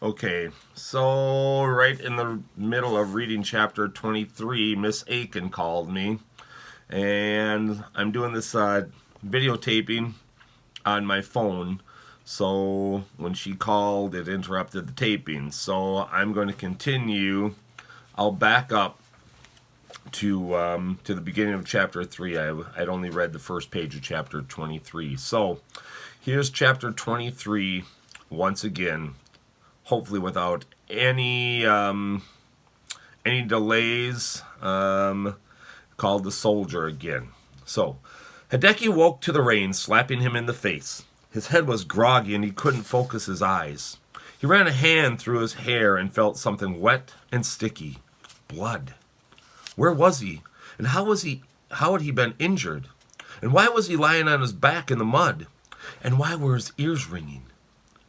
Okay, so right in the middle of reading chapter 23, Miss Aiken called me, and I'm doing this videotaping on my phone. So when she called, it interrupted the taping. So I'm going to continue. I'll back up to the beginning of chapter 3. I'd only read the first page of chapter 23. So here's chapter 23 once again, hopefully without any delays. Called the soldier again. So Hideki woke to the rain slapping him in the face. His head was groggy and he couldn't focus his eyes. He ran a hand through his hair and felt something wet and sticky. Blood. Where was he? And how had he been injured? And why was he lying on his back in the mud? And why were his ears ringing?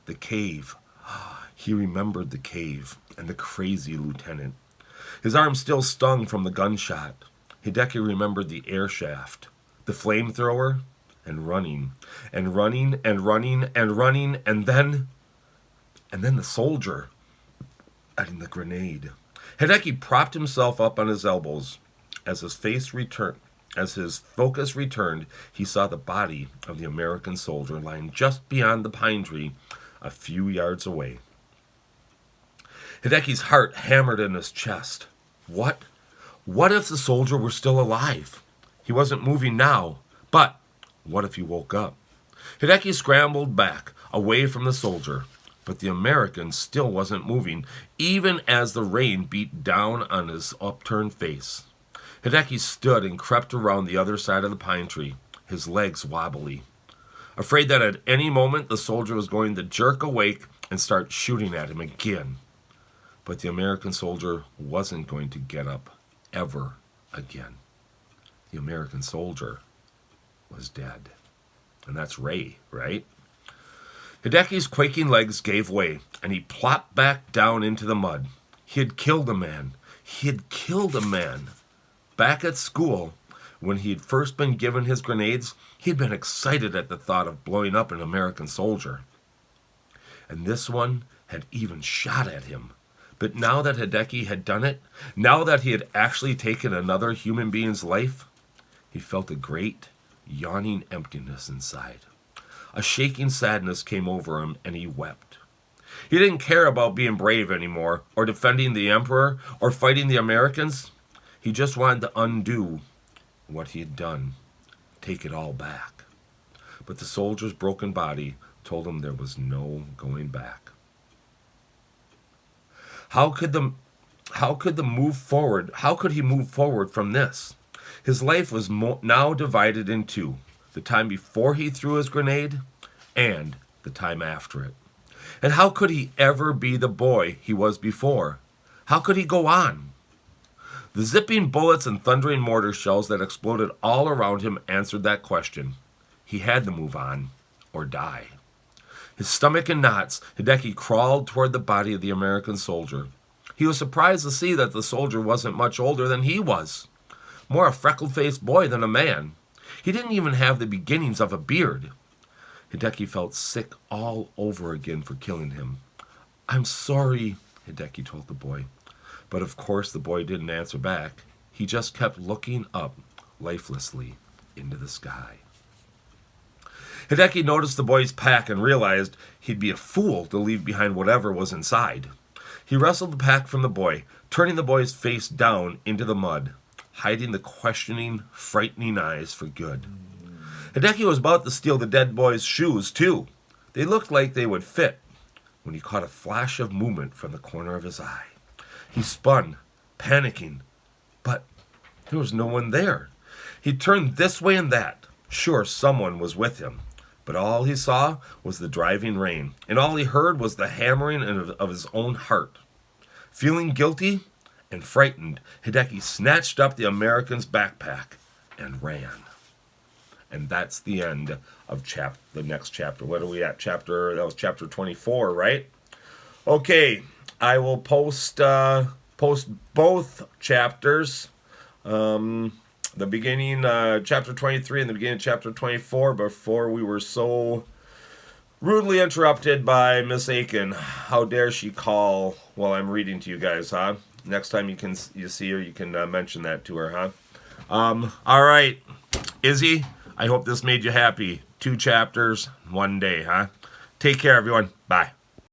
The cave. He remembered the cave and the crazy lieutenant. His arm still stung from the gunshot. Hideki remembered the air shaft, the flamethrower, and running, and running, and running, and running, and then the soldier, adding the grenade. Hideki propped himself up on his elbows. As his focus returned, he saw the body of the American soldier lying just beyond the pine tree, a few yards away. Hideki's heart hammered in his chest. What? What if the soldier were still alive? He wasn't moving now, but what if he woke up? Hideki scrambled back, away from the soldier, but the American still wasn't moving, even as the rain beat down on his upturned face. Hideki stood and crept around the other side of the pine tree, his legs wobbly, afraid that at any moment the soldier was going to jerk awake and start shooting at him again. But the American soldier wasn't going to get up ever again. The American soldier was dead. And that's Ray, right? Hideki's quaking legs gave way, and he plopped back down into the mud. He had killed a man. He had killed a man. Back at school, when he had first been given his grenades, he had been excited at the thought of blowing up an American soldier. And this one had even shot at him. But now that Hideki had done it, now that he had actually taken another human being's life, he felt a great, yawning emptiness inside. A shaking sadness came over him, and he wept. He didn't care about being brave anymore, or defending the Emperor, or fighting the Americans. He just wanted to undo what he had done, take it all back. But the soldier's broken body told him there was no going back. How could he move forward from this? His life was now divided in two: the time before he threw his grenade and the time after it. And how could he ever be the boy he was before? How could he go on? The zipping bullets and thundering mortar shells that exploded all around him answered that question. He had to move on or die. His stomach in knots, Hideki crawled toward the body of the American soldier. He was surprised to see that the soldier wasn't much older than he was. More a freckle-faced boy than a man. He didn't even have the beginnings of a beard. Hideki felt sick all over again for killing him. "I'm sorry," Hideki told the boy. But of course the boy didn't answer back. He just kept looking up lifelessly into the sky. Hideki noticed the boy's pack and realized he'd be a fool to leave behind whatever was inside. He wrestled the pack from the boy, turning the boy's face down into the mud, hiding the questioning, frightening eyes for good. Hideki was about to steal the dead boy's shoes, too. They looked like they would fit when he caught a flash of movement from the corner of his eye. He spun, panicking, but there was no one there. He turned this way and that. Sure, someone was with him, but all he saw was the driving rain, and all he heard was the hammering of his own heart. Feeling guilty and frightened, Hideki snatched up the American's backpack and ran. And that's the end of the next chapter. What are we at? That was chapter 24, right? Okay, I will post both chapters. The beginning, chapter 23 and the beginning of chapter 24, before we were so Rudely interrupted by Miss Aiken. How dare she call while I'm reading to you guys, huh? Next time you see her, you can mention that to her, huh? All right, Izzy, I hope this made you happy. 2 chapters, 1 day, huh? Take care, everyone. Bye.